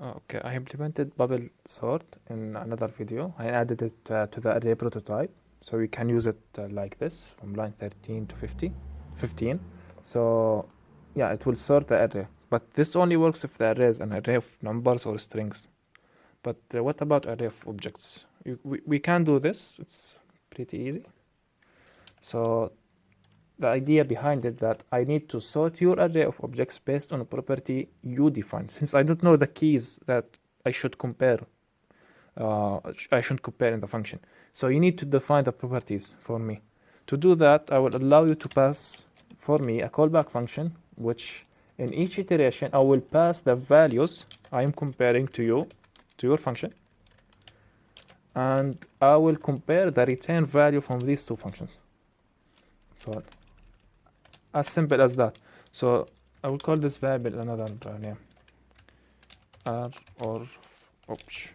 Okay, I implemented bubble sort in another video. I added it to the array prototype, so we can use it like this from line 13 to 15. So yeah, it will sort the array, but this only works if the array is an array of numbers or strings. But what about array of objects? We can do this. It's pretty easy. So the idea behind it that I need to sort your array of objects based on a property you define. Since I don't know the keys that I should compare, I should compare in the function. So you need to define the properties for me. To do that, I will allow you to pass for me a callback function, which in each iteration I will pass the values I am comparing to your function, and I will compare the return value from these two functions. So as simple as that. So I will call this variable another name, r or obj.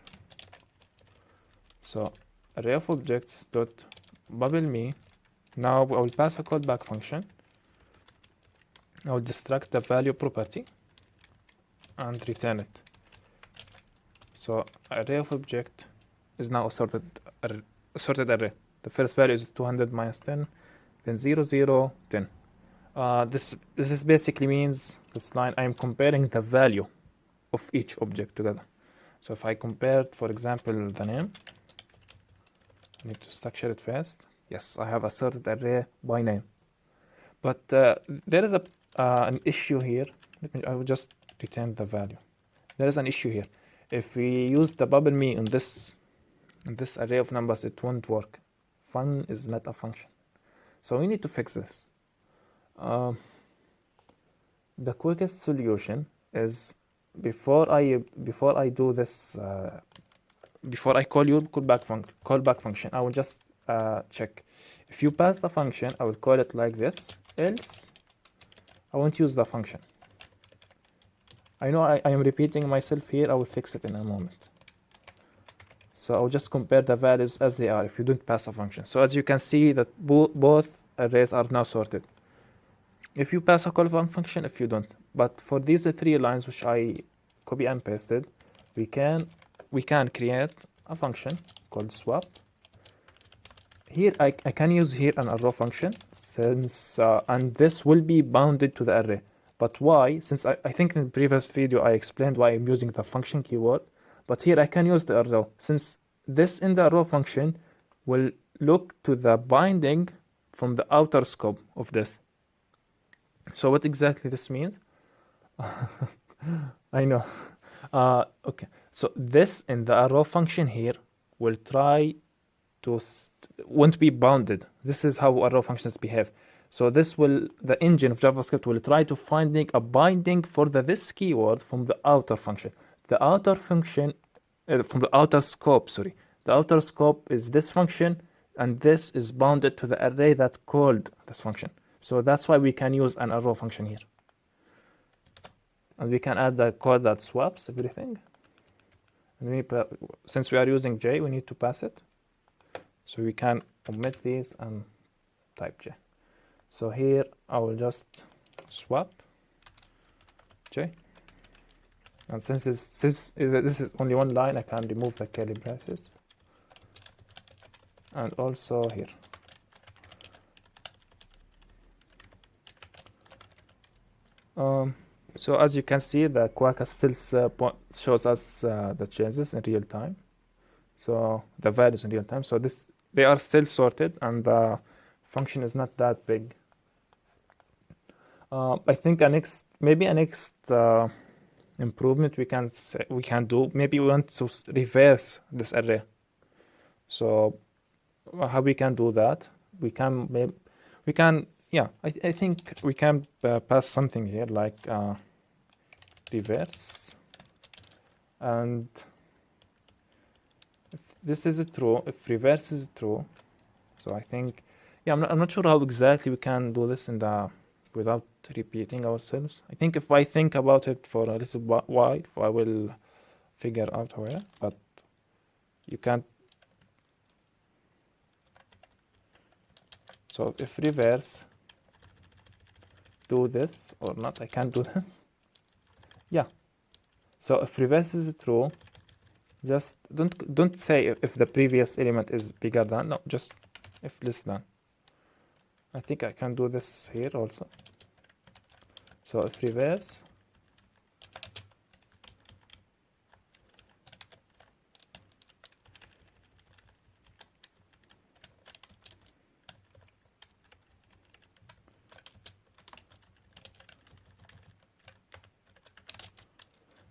So array of objects dot bubble me. Now I will pass a callback function. I will destruct the value property and return it. So array of object is now a sorted array. The first value is 200 minus 10, then 0, 0, 10. This is basically means this line I am comparing the value of each object together. So if I compare, for example, the name, I need to structure it first. Yes, I have asserted array by name, but there is an issue here. I will just return the value. There is an issue here. If we use the bubble me in this array of numbers, it won't work. Fun is not a function, so we need to fix this. The quickest solution is before I do this, before I call your callback function, I will just check. If you pass the function, I will call it like this. Else, I won't use the function. I know I am repeating myself here. I will fix it in a moment. So I'll just compare the values as they are if you don't pass a function. So as you can see that both arrays are now sorted. If you pass a callback function, if you don't. But for these three lines which I copy and pasted, we can create a function called swap. Here I can use here an arrow function since and this will be bounded to the array. But why? Since I think in the previous video I explained why I'm using the function keyword, but here I can use the arrow since this in the arrow function will look to the binding from the outer scope of this. So what exactly this means? I know. Okay, so this in the arrow function here will try to won't be bounded. This is how arrow functions behave. So this will, the engine of JavaScript will try to finding a binding for this keyword from the outer function. The outer function, from the outer scope, sorry. The outer scope is this function, and this is bounded to the array that called this function. So that's why we can use an arrow function here. And we can add the code that swaps everything. And since we are using J, we need to pass it. So we can omit these and type J. So here I will just swap J. And since this is only one line, I can remove the curly braces. And also here. So as you can see, the Quaka still shows us the changes in real time. So the values in real time. So they are still sorted, and the function is not that big. I think maybe a next improvement we can do. Maybe we want to reverse this array. So how we can do that? I think we can pass something here like reverse, and if this is true, if reverse is true, so I think, yeah, I'm not sure how exactly we can do this without repeating ourselves. I think if I think about it for a little while, I will figure out where, but you can't. So if reverse do this or not, I can't do that. Yeah, So if reverse is true, just don't say if the previous element is bigger than. No, just if less than. I think I can do this here also. So if reverse,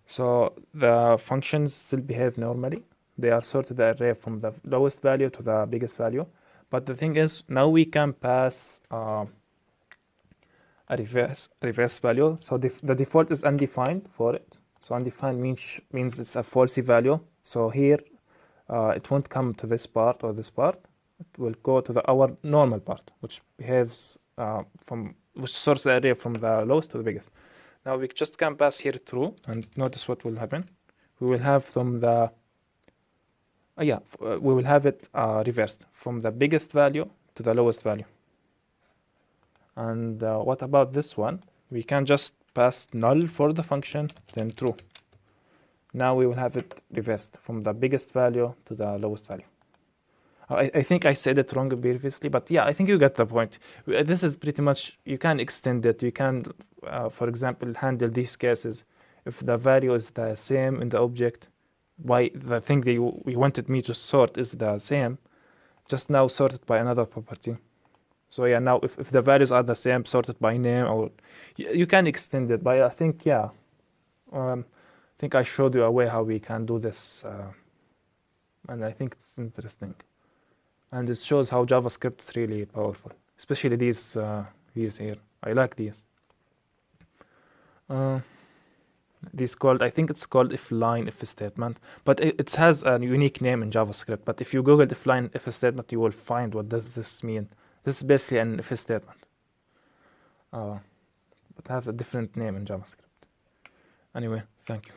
so the functions still behave normally. They are sorted the array from the lowest value to the biggest value. But the thing is, now we can pass a reverse value. So the default is undefined for it. So undefined means it's a falsy value. So here it won't come to this part or this part. It will go to our normal part, which behaves which sorts the array from the lowest to the biggest. Now we just can pass here true, and notice what will happen. We will have from the we will have it reversed from the biggest value to the lowest value. And what about this one? We can just pass null for the function, then true. Now we will have it reversed from the biggest value to the lowest value. I think I said it wrong previously, but yeah, I think you get the point. This is pretty much, you can extend it. You can, for example, handle these cases. If the value is the same in the object, why the thing that we wanted me to sort is the same, just now sorted by another property. So yeah, now if the values are the same, sorted by name, or you can extend it. But I think, yeah, I think I showed you a way how we can do this, and I think it's interesting. And it shows how JavaScript is really powerful, especially these here. I like these. I think it's called if line if statement, but it has a unique name in JavaScript. But if you Google if line if statement, you will find what does this mean. This is basically an if statement, but have a different name in JavaScript. Anyway, thank you.